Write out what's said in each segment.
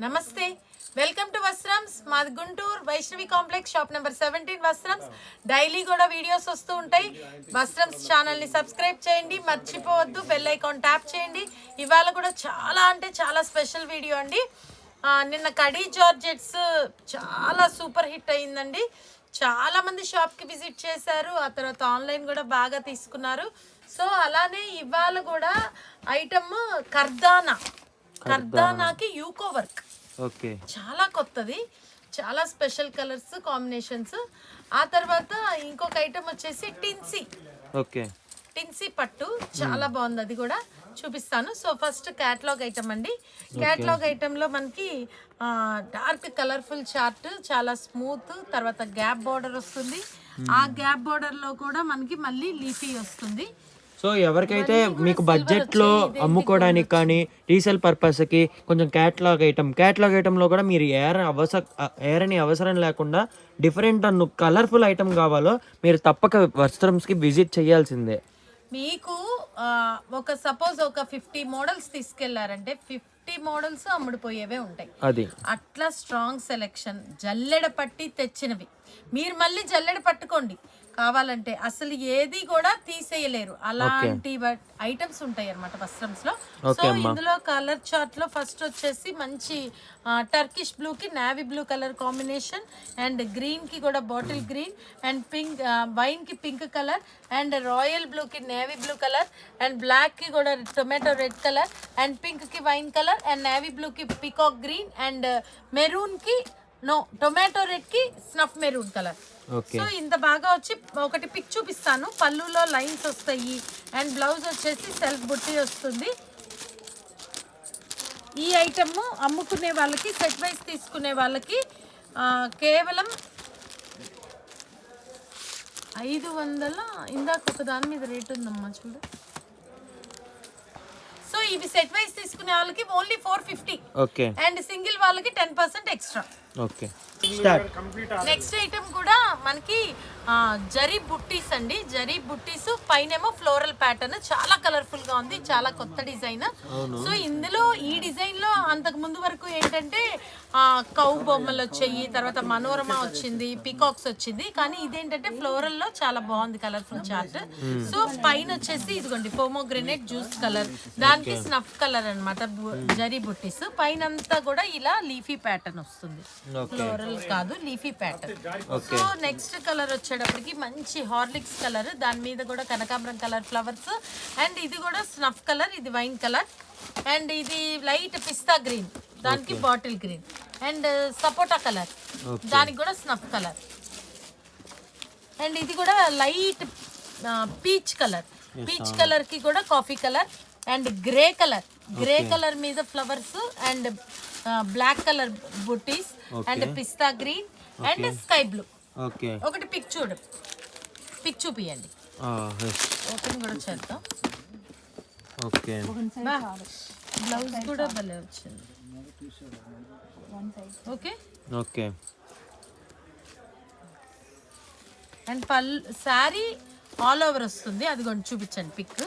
నమస్తే, welcome to Vastrams. మాది Guntur Vaishnavi complex, shop number 17 Vastrams. Daily కూడా వీడియోస్ వస్తూ ఉంటాయి. వస్త్రమ్స్ ఛానల్ని సబ్స్క్రైబ్ చేయండి, మర్చిపోవద్దు, బెల్ ఐకాన్ ట్యాప్ చేయండి. ఇవాళ కూడా చాలా అంటే చాలా స్పెషల్ వీడియో అండి. నిన్న కడీ జార్జెట్స్ చాలా సూపర్ హిట్ అయిందండి. చాలా మంది షాప్కి విజిట్ చేశారు, ఆ తర్వాత ఆన్లైన్ కూడా బాగా తీసుకున్నారు. సో అలానే ఇవాళ కూడా ఐటమ్ కర్దానాకి యూకో వర్క్, చాలా కొత్తది, చాలా స్పెషల్ కలర్స్ కాంబినేషన్స్. ఆ తర్వాత ఇంకొక ఐటమ్ వచ్చేసి టిన్సీ పట్టు, చాలా బాగుంది, అది కూడా చూపిస్తాను. సో ఫస్ట్ క్యాటలాగ్ ఐటమ్ అండి. క్యాటలాగ్ ఐటెంలో మనకి డార్క్ కలర్ఫుల్ చార్ట్, చాలా స్మూత్, తర్వాత గ్యాప్ బార్డర్ వస్తుంది. ఆ గ్యాప్ బార్డర్లో కూడా మనకి మళ్ళీ లీఫీ వస్తుంది. సో ఎవరికైతే మీకు బడ్జెట్లో అమ్ముకోవడానికి కానీ రీసేల్ పర్పస్కి కొంచెం క్యాటలాగ్ ఐటెంలో కూడా మీరు ఏరని అవసరం లేకుండా డిఫరెంట్ అండ్ కలర్ఫుల్ ఐటమ్ కావాలో మీరు తప్పక వస్త్రమ్స్కి విజిట్ చేయాల్సిందే. మీకు ఒక సపోజ్ ఒక 50 మోడల్స్ తీసుకెళ్లారంటే 50 మోడల్స్ అమ్ముడుపోయేవే ఉంటాయి. అది అట్లా స్ట్రాంగ్ సెలెక్షన్, జల్లెడ పట్టి తెచ్చినవి. మీరు మళ్ళీ జల్లెడ పట్టుకోండి కావాలంటే, అసలు ఏది కూడా తీసేయలేరు, అలాంటి ఐటమ్స్ ఉంటాయి అన్నమాట వస్త్రమ్స్ లో. సో ఇందులో కలర్ చార్ట్ లో ఫస్ట్ వచ్చేసి మంచి టర్కిష్ బ్లూ కి navy blue colour combination, and green కి కూడా bottle green, and pink wine కి pink colour, and royal blue కి navy blue colour, and black కి కూడా tomato red colour, and pink కి wine colour, and navy blue కి peacock green, and maroon కి tomato red కి snuff maroon colour. So ఇంత బాగా వచ్చి ఒకటి పిక్ చూపిస్తాను. పళ్ళులో లైన్స్ వస్తాయి, అండ్ బ్లౌజ్ వచ్చేసి సెల్ఫ్ బుట్టి వస్తుంది. ఈ ఐటమ్ అమ్ముకునే వాళ్ళకి, సెట్ వైజ్ తీసుకునే వాళ్ళకి కేవలం 500. ఇందాక ఒక దాని మీద రేట్ ఉందమ్మా చూడు. సో ఇవి సెట్ వైజ్ తీసుకునే వాళ్ళకి ఓన్లీ 450, అండ్ సింగిల్ వాళ్ళకి 10% ఎక్స్ట్రా. నెక్స్ట్ ఐటమ్ కూడా మనకి జరీ బుట్టీస్ అండి. జరీ బుట్టీస్ పైనేమో ఫ్లోరల్ ప్యాటర్న్, చాలా కలర్ఫుల్ గా ఉంది, చాలా కొత్త డిజైన్. సో ఇందులో ఈ డిజైన్ లో అంతకు ముందు వరకు ఏంటంటే కౌ బొమ్మలు వచ్చాయి, తర్వాత మనోరమ వచ్చింది, పీకాక్స్ వచ్చింది, కానీ ఇదేంటంటే ఫ్లోరల్ లో చాలా బాగుంది కలర్ఫుల్ చార్ట్. సో పైన వచ్చేసి ఇదిగోండి పోమోగ్రెనేట్ జ్యూస్ కలర్, దానికి స్నఫ్ కలర్ అన్నమాట జరీ బుట్టీస్. పైన అంతా కూడా ఇలా లీఫీ ప్యాటర్న్ వస్తుంది, ఫ్లోరల్ కాదు, leafy pattern. So next colour వచ్చేటప్పటికి మంచి హార్లిక్స్ కలర్, దాని మీద కూడా కనకాంబరం కలర్ ఫ్లవర్స్, అండ్ ఇది కూడా స్నఫ్ కలర్, ఇది వైన్ కలర్, అండ్ ఇది లైట్ పిస్తా గ్రీన్, దానికి bottle green, and sapota colour, దానికి కూడా స్నఫ్ కలర్, అండ్ ఇది కూడా light peach colour, peach colour కి కూడా coffee colour, and grey colour మీద ఫ్లవర్స్, అండ్ బ్లాక్ కలర్ బుట్టీస్, and pista green, and sky blue. ఒకటి పిక్ చూపియండి, ఓపెన్ కూడా చేద్దాం. బ్లౌజ్ కూడా భలే వచ్చింది. Okay, and sari all over వస్తుంది, అది కూడా చూపించండి పిక్.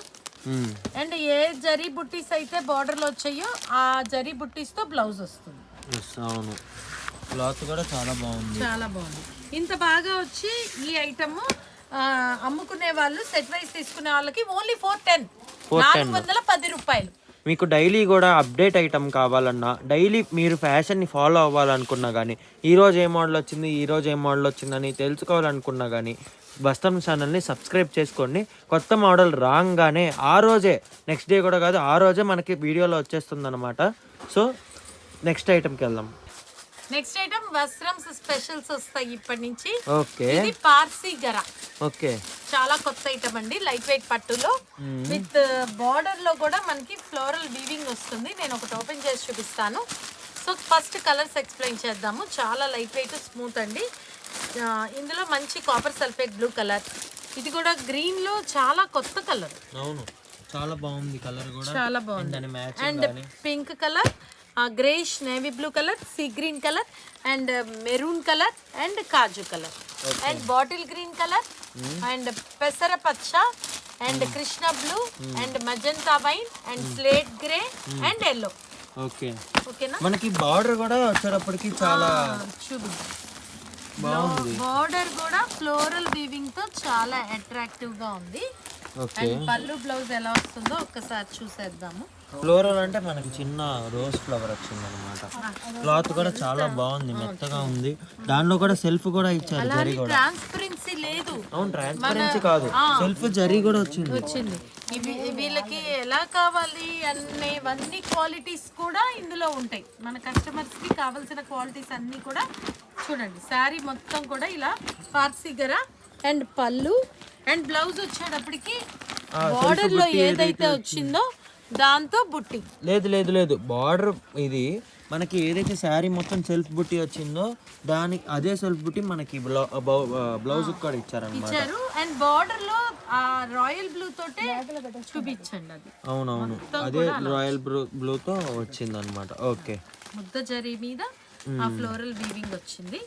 అండ్ ఏ జరీ బుట్టీస్ అయితే బార్డర్ లో వచ్చాయో ఆ జరీ బుట్టీస్ తో బ్లౌజ్ వస్తుంది. అవును, క్లాత్ కూడా చాలా బాగుంది. ఇంత బాగా వచ్చి ఈ ఐటమ్ అమ్ముకునే వాళ్ళు, సెట్ వైజ్ తీసుకునే వాళ్ళకి ఓన్లీ 410 రూపాయలు. మీకు డైలీ కూడా అప్డేట్ ఐటమ్ కావాలన్నా, డైలీ మీరు ఫ్యాషన్ని ఫాలో అవ్వాలనుకున్నా కానీ, ఈరోజు ఏ మోడల్ వచ్చిందని తెలుసుకోవాలనుకున్నా కానీ వస్త్రం ఛానల్ని సబ్స్క్రైబ్ చేసుకోండి. కొత్త మోడల్ రాగానే ఆ రోజే, నెక్స్ట్ డే కూడా కాదు, ఆ రోజే మనకి వీడియోలో వచ్చేస్తుంది అనమాట. సో నెక్స్ట్ ఐటమ్కి వెళ్దాం. నెక్స్ట్ ఐటమ్ వస్త్రమ్స్ స్పెషల్స్ వస్తాయి ఇప్పటి నుంచి. ఇది పార్సీ గరా, చాలా కొత్త ఐటమ్ అండి. లైట్ వెయిట్ పట్టులో విత్ బార్డర్ లో కూడా మనకి ఫ్లోరల్ వీవింగ్ వస్తుంది. నేను ఒకటి ఓపెన్ చేసి చూపిస్తాను. సో ఫస్ట్ కలర్స్ ఎక్స్ప్లెయిన్ చేద్దాము. చాలా లైట్ వెయిట్, స్మూత్ అండి. ఇందులో మంచి కాపర్ సల్ఫేట్ బ్లూ కలర్, ఇది కూడా గ్రీన్ లో చాలా కొత్త కలర్. అవును, చాలా బాగుంది కలర్ కూడా, చాలా బాగుంది. And pink colour, greyish navy blue colour, sea green colour, and maroon colour, and kaju colour, and bottle green colour, and పెసర పచ్చ, and Krishna blue, and magenta wine, and slate grey, and yellow. Okay. ఓకేనా. మనకి border కూడా వచ్చేటప్పటికి చాలా చూపిద్దాం. బాగుంది. Border కూడా ఫ్లోరల్ వీవింగ్ తో చాలా అట్రాక్టివ్ గా ఉంది. ఓకే. అండ్ పళ్ళు బ్లౌజ్ ఎలా వస్తుందో ఒక్కసారి చూసేద్దాము. ఫ్లోరల్ అంటే మనకి చిన్న రోజ్ ఫ్లవర్ వచ్చింది అనమాట. క్లాత్ కూడా చాలా బాగుంది, మెత్తగా ఉంది. దానిలో కూడా సెల్ఫ్ కూడా ఇచ్చారు, జరీ కూడా. ట్రాన్స్పరెన్సీ లేదు. అవును, ట్రాన్స్పరెన్సీ కాదు, సెల్ఫ్ జరీ కూడా వచ్చింది. వీళ్ళకి ఎలా కావాలి అనేవన్నీ క్వాలిటీస్ కూడా ఇందులో ఉంటాయి. మన కస్టమర్స్ కి కావాల్సిన క్వాలిటీస్ అన్ని కూడా చూడండి. శారీ మొత్తం కూడా ఇలా పార్సిగరా అండ్ పళ్ళు అండ్ బ్లౌజ్ వచ్చేటప్పటికి బార్డర్ లో ఏదైతే వచ్చిందో దాంతో బుట్టి లేదు బార్డర్ ఇది మనకి ఏదైతే శారీ మొత్తం సెల్ఫ్ బుట్టి వచ్చిందో దాని అదే సెల్ఫ్ బుట్టి మనకి బ్లౌజ్ కూడా ఇచ్చారు. అండ్ బార్డర్ లో ఆ రాయల్ బ్లూ తోటే చూపించండి అది. అవునవును, అదే రాయల్ బ్లూ తో వచ్చింది అనమాట. ఓకే. ముద్ద జరీ మీద ఆ ఫ్లోరల్ వీవింగ్ వచ్చింది.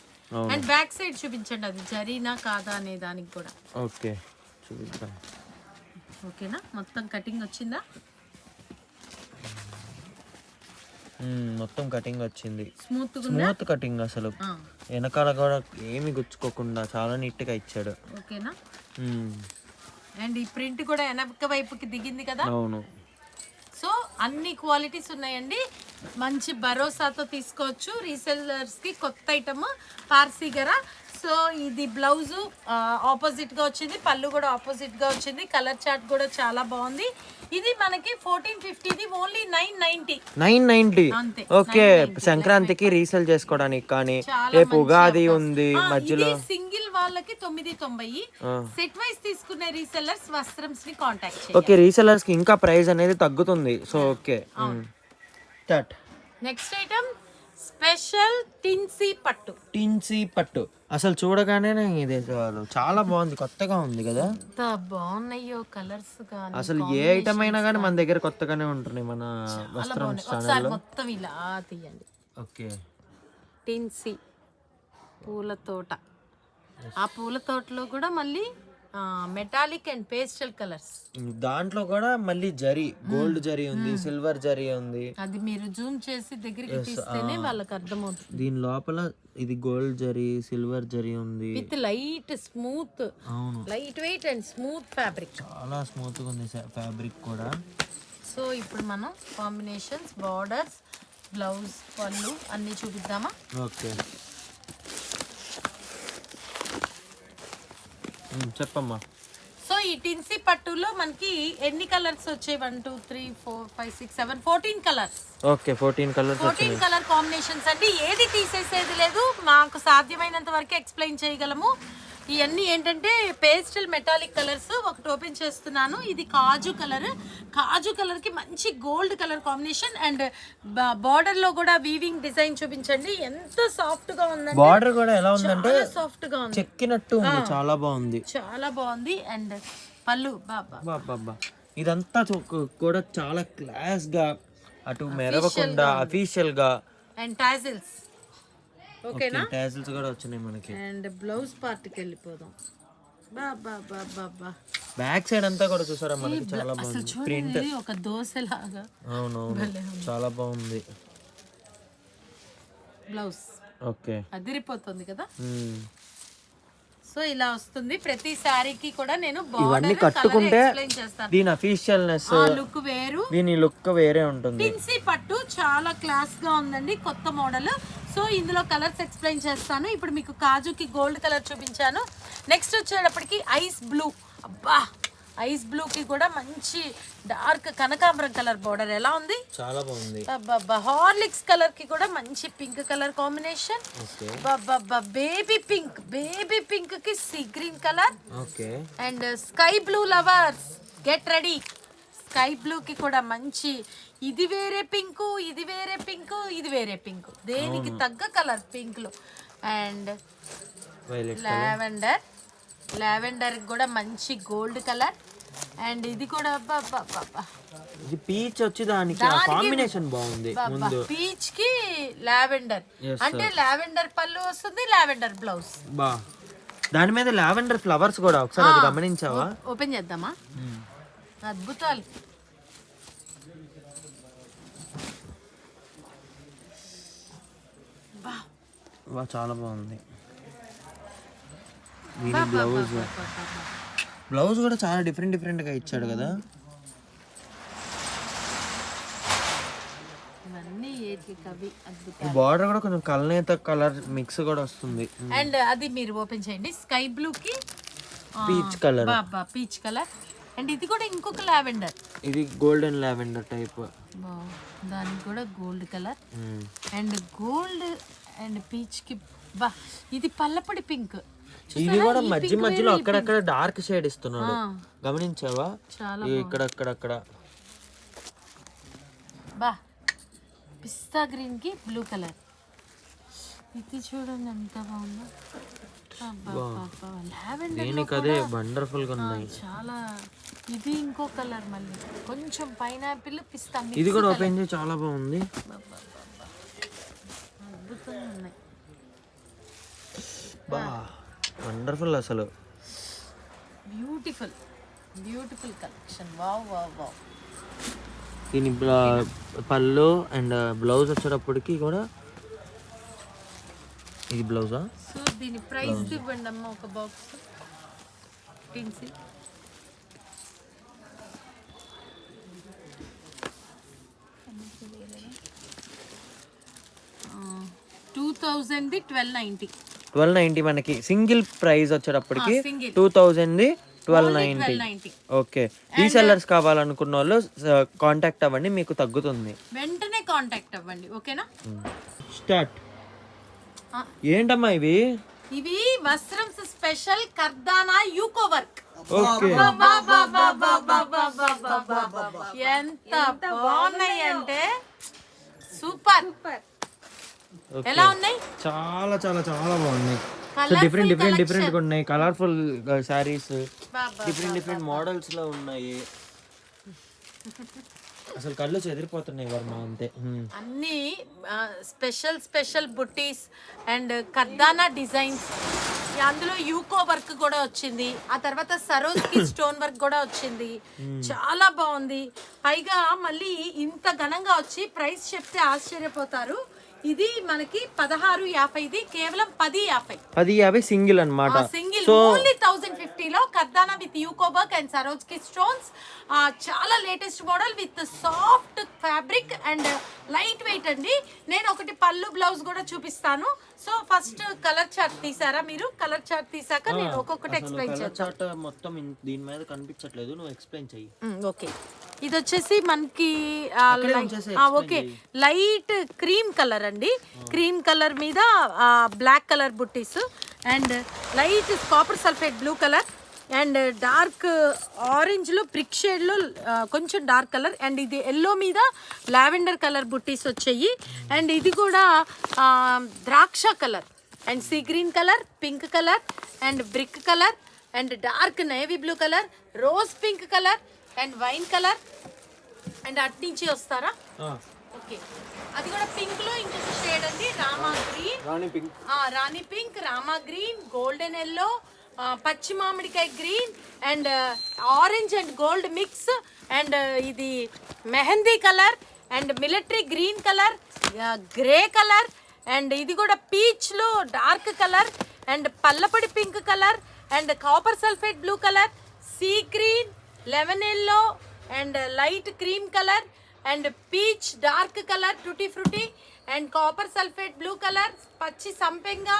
అండ్ బ్యాక్ సైడ్ చూపించండి, అది జరీనా కాదా అనే దానికి కూడా. ఓకే, చూపిద్దాం. ఓకేనా, మొత్తం కటింగ్ వచ్చిందా? మొత్తం కటింగ్ వచ్చింది, స్మూత్ కటింగ్. అసలు వెనకాల కూడా ఏమి గుచ్చుకోకుండా చాలా నీట్ గా ఇచ్చాడు. ఓకేనా. అండ్ ఈ ప్రింట్ కూడా వెనక వైపుకి దిగింది కదా. అవును. సో అన్ని క్వాలిటీస్ ఉన్నాయండి. మంచి భరోసాతో తీసుకోవచ్చు. రీసెల్లర్స్ కి కొత్త ఐటమ్ పార్సిగరా. సో ఇది బ్లౌజు ఆపోజిట్ గా వచ్చింది, పళ్ళు కూడా ఆపోజిట్ గా వచ్చింది. కలర్ చార్ట్ కూడా చాలా బాగుంది. ఇది మనకి 1450, ఓన్లీ 990. అంతే. ఓకే, సంక్రాంతికి రీసేల్ చేసుకోవడానికి కానీ రేపు ఉగాది ఉంది మధ్యలో. సింగిల్ వాళ్ళకి 990. సెట్ వైస్ తీసుకునే రీసెల్లర్స్ వస్త్రమ్స్ ని కాంటాక్ట్ చేయండి. ఓకే, రీసెల్లర్స్ కి ఇంకా ప్రైస్ అనేది తగ్గుతుంది. So okay. Next item special టిన్సీ పట్టు. అసలు చూడగానే ఇది చాలా బాగుంది, కొత్తగా ఉంది కదా. బాగున్నాయో కలర్స్ గాని. అసలు ఏ ఐటమ్ అయినా కానీ మన దగ్గర కొత్తగానే ఉంటున్నాయి మన వస్త్రం ఛానల్లో. మొత్తం ఇలా తీయండి. ఓకే. టిన్సీ పూల తోట. ఆ పూల తోటలో కూడా మళ్ళీ మెటాలిక్ అండ్ పేస్టల్ కలర్స్. దాంట్లో కూడా మళ్ళీ జరీ, గోల్డ్ జరీ ఉంది, సిల్వర్ జరీ ఉంది. అది మీరు జూమ్ చేసి దగ్గరికి తీస్తేనే వాళ్ళకి అర్థమవుతుంది. దీని లోపల ఇది గోల్డ్ జరీ, సిల్వర్ జరీ ఉంది. విత్ లైట్ స్మూత్, అవును, light weight and smooth fabric. చాలా స్మూత్ గా ఉంది ఫ్యాబ్రిక్ కూడా. సో ఇప్పుడు మనం కాంబినేషన్స్, బార్డర్స్, బ్లౌజ్, పళ్ళు అన్ని చూపిద్దామా? ఓకే, చెప్పమ్మా. సో ఈ టిన్సీ పట్టులో మనకి ఎన్ని కలర్స్ వచ్చాయి? 1 2 3 4 5 6 7 14 colours. Okay, 14 colours. 14 colour combinations అండి. ఏది తీసేసేది లేదు, మాకు సాధ్యమైనంత వరకు ఎక్స్ప్లెయిన్ చేయగలము. ఇవన్నీ ఏంటంటే పేస్టల్ మెటాలిక్ కలర్స్. ఒకటి ఓపెన్ చేస్తున్నాను. ఇది కాజు కలర్ కి మంచి gold colour combination. And border లో కూడా వీవింగ్ డిజైన్ చూపించండి. ఎంత సాఫ్ట్ గా ఉందండి. బార్డర్ కూడా ఎలా ఉందంటే సాఫ్ట్ గా ఉంది, చెక్కినట్టు ఉంది. చాలా బాగుంది. అండ్ పళ్ళు బాబా ఇదంతా కూడా చాలా క్లాస్ గా, అటు మెరవకుండా అఫీషియల్ గా. And tassels. ఓకేనా, టాజిల్స్ కూడా వచ్చినాయి మనకి. అండ్ బ్లౌజ్ పార్ట్ కి వెళ్ళిపోదాం. బ్యాక్ సైడ్ అంతా కూడా చూసారా మనకి, చాలా బాగుంది. ప్రింట్ ఒక దోశ లాగా. అవునవును, చాలా బాగుంది బ్లౌజ్. ఓకే, అదిరిపోతుంది కదా. సో ఇలా వస్తుంది ప్రతి సారీకి కూడా. నేను ఇవన్నీ కట్టుకుంటే దీని అఫీషియల్నెస్, లుక్ వేరు, దీని లుక్ వేరే ఉంటుంది. టిన్సీ పట్టు చాలా క్లాస్ గా ఉందండి, కొత్త మోడల్. సో ఇందులో కలర్స్ ఎక్స్ప్లెయిన్ చేస్తాను. ఇప్పుడు మీకు కాజుకి గోల్డ్ కలర్ చూపించాను. నెక్స్ట్ వచ్చేటప్పటికి ఐస్ బ్లూ. అబ్బా, ఐస్ బ్లూ కి కూడా మంచి డార్క్ కనకాంబరం కలర్ బోర్డర్ ఎలా ఉంది, చాలా బాగుంది. హార్లిక్స్ కలర్ కి కూడా మంచి pink colour combination. Baby pink కి sea green colour. And sky blue lovers get ready. Sky blue కి కూడా మంచి, ఇది వేరే పింక్, ఇది వేరే పింక్, దేనికి తగ్గ కలర్ పింక్ లో. అండ్ లావెండర్ కూడా మంచి గోల్డ్ కలర్. అండ్ ఇది కూడా ఇది పీచ్ వచ్చి దానికి కాంబినేషన్ బాగుంది. ముందు పీచ్ కి లావెండర్ అంటే లావెండర్ పళ్ళు వస్తుంది, లావెండర్ బ్లౌజ్. దాని మీద లావెండర్ ఫ్లవర్స్ కూడా ఒకసారి అది గమనించావా? ఓపెన్ చేద్దామా? అద్భుతాలు. వా చాలా బాగుంది. దీని బ్లౌజ్ కూడా చాలా డిఫరెంట్గా ఇచ్చాడు కదా. బార్డర్ కూడా కొంచెం కలనేత కలర్ మిక్స్ కూడా వస్తుంది. అండ్ అది మీరు ఓపెన్ చేయండి, స్కై బ్లూ కి peach colour, peach colour. And ఇది కూడా ఇంకొక లావెండర్, ఇది గోల్డెన్ లావెండర్ టైప్, దానికి కూడా gold colour. And gold and peach కి ఇది పల్లపొడి పింక్. ఇది కూడా మధ్యలో అక్కడక్కడ డార్క్ షేడ్ ఇస్తున్నాడు, గమనించావా? ఇక్కడ పిస్తా గ్రీన్ కి బ్లూ కలర్. ఇది చూడండి ఎంత బాగుందో. దీనికదే వండర్ఫుల్ గా ఉన్నాయి చాలా. ఇది ఇంకో కలర్, మళ్ళీ కొంచెం పైనాపిల్ పిస్తా. ఇది కూడా ఓపెన్ చేసి చాలా బాగుంది, అద్భుతంగా ఉన్నాయి. వండర్ఫుల్ అసలు. Beautiful beautiful collection. Wow wow wow. దీని పళ్ళు అండ్ బ్లౌజ్ వచ్చేటప్పటికి కూడా ఇది బ్లౌజా. సో దీని ప్రైస్ ఇవ్వండి అమ్మ, ఒక బాక్స్ టిన్సీ. $1290 మనకి సింగిల్ ప్రైస్ వచ్చేటప్పటికి 2000 1290. ఓకే, రీసెల్లర్స్ కావాలనుకున్న వాళ్ళు కాంటాక్ట్ అవ్వండి, మీకు తగ్గుతుంది. వెంటనే కాంటాక్ట్ అవ్వండి, ఓకేనా? స్టార్ట్. ఏంటమ్మా ఇవి? ఇవి వస్త్రం స్పెషల్ కర్దానా యూకో వర్క్. ఓకే, ఎంత బాగున్నాయి అంటే సూపర్. ఎలా ఉన్నాయి? చాలా చాలా చాలా బాగున్నాయి. డిఫరెంట్ గా ఉన్నాయి, కలర్ఫుల్ సారీస్, డిఫరెంట్ మోడల్స్ లో ఉన్నాయి. అసలు కళ్ళు చెదిరిపోతున్నాయి వర్మ, అంతే. అన్ని స్పెషల్ బుట్టీస్ అండ్ కర్దానా డిజైన్స్. అందులో యూకో వర్క్ కూడా వచ్చింది, ఆ తర్వాత సరోజ్కి స్టోన్ వర్క్ కూడా వచ్చింది. చాలా బాగుంది. పైగా మళ్ళీ ఇంత ఘనంగా వచ్చి ప్రైస్ చెప్తే ఆశ్చర్యపోతారు. ఇది మనకి 1650, ఇది కేవలం 1050 సింగిల్ అన్నమాట. సింగిల్ ఓన్లీ 1050 లో కర్దానా విత్ యూకో వర్క్ అండ్ సరోజ్కి స్టోన్స్. చాలా latest model with soft fabric and lightweight అండి. నేను ఒకటి పళ్ళు బ్లౌజ్ కూడా చూపిస్తాను. సో ఫస్ట్ కలర్ చార్ట్ తీసారా మీరు? కలర్ చార్ట్ తీసాక నేను ఒక్కొక్కటి ఎక్స్ప్లెయిన్ చేస్తాను. మొత్తం దీని మీద కనిపించట్లేదు, నువ్వు ఎక్స్ప్లెయిన్ చెయ్యి. ఓకే, ఇది వచ్చేసి మనకి ఓకే లైట్ క్రీమ్ కలర్ అండి. క్రీమ్ కలర్ మీద బ్లాక్ కలర్ బుట్టీస్ and light copper sulphate blue colour and dark orange లో బ్రిక్ షేడ్ లో కొంచెం డార్క్ కలర్ అండ్ ఇది ఎల్లో మీద లావెండర్ కలర్ బుట్టీస్ వచ్చాయి. అండ్ ఇది కూడా ద్రాక్ష colour and sea green colour, pink colour and brick colour and dark navy blue colour, rose pink colour and wine colour. And అటు నుంచి వస్తారా? ఓకే, అది కూడా పింక్ లో ఇంకొక షేడ్ అండి, Rama green, rani pink, Rama green, golden yellow, పచ్చి మామిడికాయ green and orange and gold mix and ఇది mehndi colour and military green colour, grey colour and ఇది కూడా పీచ్ లో డార్క్ కలర్ అండ్ పల్లపొడి pink colour and copper sulphate blue colour, sea green, lemon yellow and light cream colour and peach dark colour, tutti frutti and copper sulphate blue colour, పచ్చి సంపెంగా,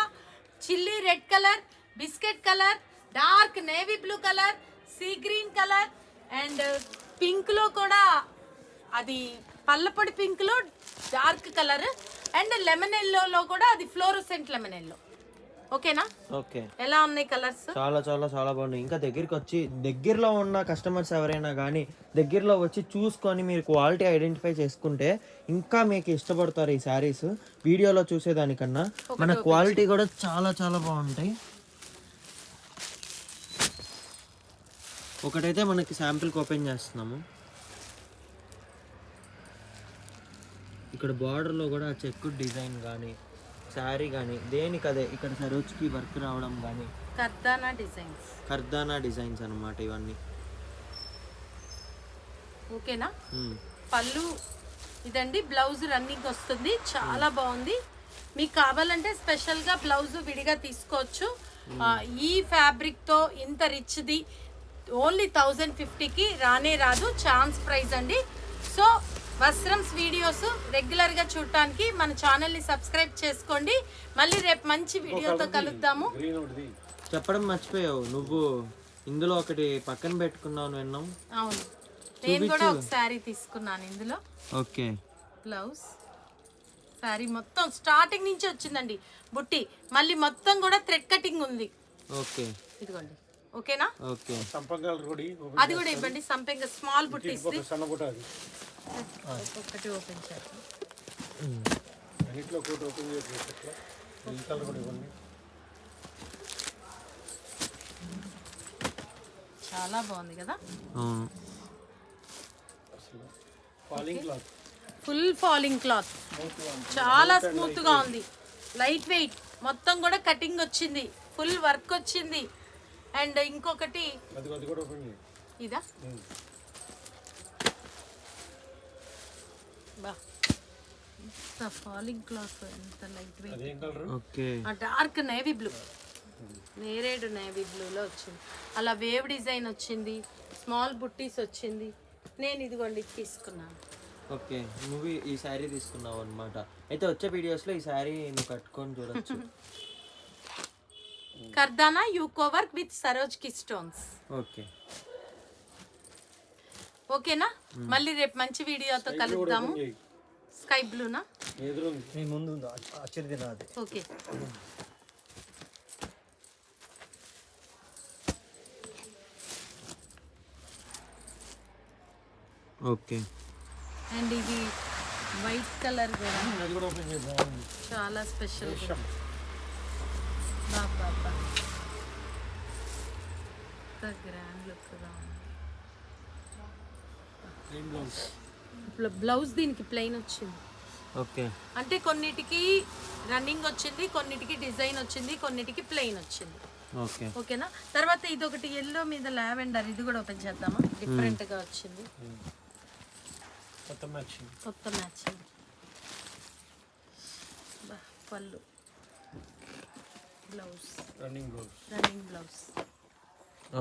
chilli red colour, biscuit colour, dark navy blue colour, sea green colour and pink లో కూడా అది పల్లపొడి pink లో dark colour and lemon yellow కూడా అది fluorescent lemon yellow. ఓకేనా? Okay, ఎలా ఉన్నాయి కలర్స్? చాలా చాలా చాలా బాగున్నాయి. ఇంకా దగ్గరలో ఉన్న కస్టమర్స్ ఎవరైనా కానీ దగ్గరలో వచ్చి చూసుకొని మీరు క్వాలిటీ ఐడెంటిఫై చేసుకుంటే ఇంకా మీకు ఇష్టపడతారు ఈ శారీస్. వీడియోలో చూసేదానికన్నా మన క్వాలిటీ కూడా చాలా చాలా బాగుంటాయి. ఒకటైతే మనకి శాంపిల్కి ఓపెన్ చేస్తున్నాము. ఇక్కడ బార్డర్లో కూడా చెక్కు డిజైన్ కానీ శారీ కానీ దేనికదే ఇక్కడ సరోజ్కి వర్క్ రావడం కానీ కర్దానా డిజైన్స్ అన్నమాట ఇవన్నీ. ఓకేనా? పళ్ళు ఇదండి, బ్లౌజ్ రన్నింగ్ వస్తుంది, చాలా బాగుంది. మీకు కావాలంటే స్పెషల్గా బ్లౌజ్ విడిగా తీసుకోవచ్చు. ఈ ఫ్యాబ్రిక్తో ఇంత రిచ్ది ఓన్లీ 1050కి రానే రాదు, ఛాన్స్ ప్రైస్ అండి. సో వస్త్రమ్స్ వీడియోస్ రెగ్యులర్గా చూడటానికి మన ఛానల్ని సబ్స్క్రైబ్ చేసుకోండి. మళ్ళీ రేపు మంచి వీడియోతో కలుద్దాము. చెప్పడం మర్చిపోయావు, నువ్వు ఇందులో ఒకటి పక్కన పెట్టుకున్నావు విన్నాం. అవును, నేను కూడా ఒక శారీ తీసుకున్నాను ఇందులో. ఓకే, బ్లౌజ్ శారీ మొత్తం స్టార్టింగ్ నుంచి వచ్చిందండి బుట్టి, మళ్ళీ మొత్తం కూడా థ్రెడ్ కటింగ్ ఉంది. ఓకే, ఇదిగోండి. ఓకేనా? ఓకే, అది కూడా ఇవ్వండి. సంపెంగ స్మాల్ బుట్టీస్ ఒక్కొక్కటి ఓపెన్ చేద్దాం. చాలా బాగుంది కదా. ఫుల్ ఫాలింగ్ క్లాత్, చాలా స్మూత్ గా ఉంది, లైట్ వెయిట్, మొత్తం కూడా కటింగ్ వచ్చింది, ఫుల్ వర్క్ వచ్చింది. అండ్ ఇంకొకటి ఇదా, బా ఎంత ఫాలింగ్ క్లాత్, ఎంత light weight. Okay, dark navy blue, నేరేడు నేవీ బ్లూలో వచ్చింది. అలా వేవ్ డిజైన్ వచ్చింది, స్మాల్ బుట్టీస్ వచ్చింది. నేను ఇదిగోండి తీసుకున్నాను. ఓకే, నువ్వు ఈ శారీ తీసుకున్నావు అనమాట. అయితే వచ్చే వీడియోస్లో ఈ శారీ నువ్వు కట్టుకొని చూడొచ్చు. కర్దానా యూకో వర్క్ విత్ సరోజ్కి స్టోన్స్. ఓకే, ఓకేనా? మళ్ళీ రేపు మంచి వీడియోతో కలుద్దాము. స్కై బ్లూనా? Okay, okay. అండ్ ఇది వైట్ కలర్ కూడా చాలా స్పెషల్. బాబా గ్రాండ్ లుక్ గా ఉంది. బ్లౌజ్ దీనికి ప్లెయిన్ వచ్చింది. ఓకే, అంటే కొన్నిటికి రన్నింగ్ వచ్చింది, కొన్నిటికి డిజైన్ వచ్చింది, కొన్నిటికి ప్లెయిన్ వచ్చింది. ఓకే, ఓకేనా? తర్వాత ఇది ఒకటి ఎల్లో మీద లావెండర్, ఇది కూడా ఓపెన్ చేద్దామా? డిఫరెంట్ గా వచ్చింది, కొత్త మ్యాచింగ్. పళ్ళు, బ్లౌజ్, రన్నింగ్ బ్లౌజ్.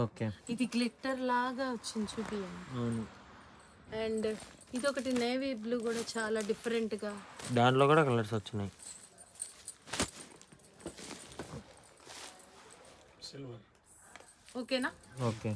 ఓకే, ఇది గ్లిట్టర్ లాగా వచ్చింది, చూపియండి. అవును. అండ్ ఇది ఒకటి నేవీ బ్లూ కూడా చాలా డిఫరెంట్ గా, దాంట్లో కూడా కలర్స్ వచ్చినాయి. ఓకేనా? ఓకే.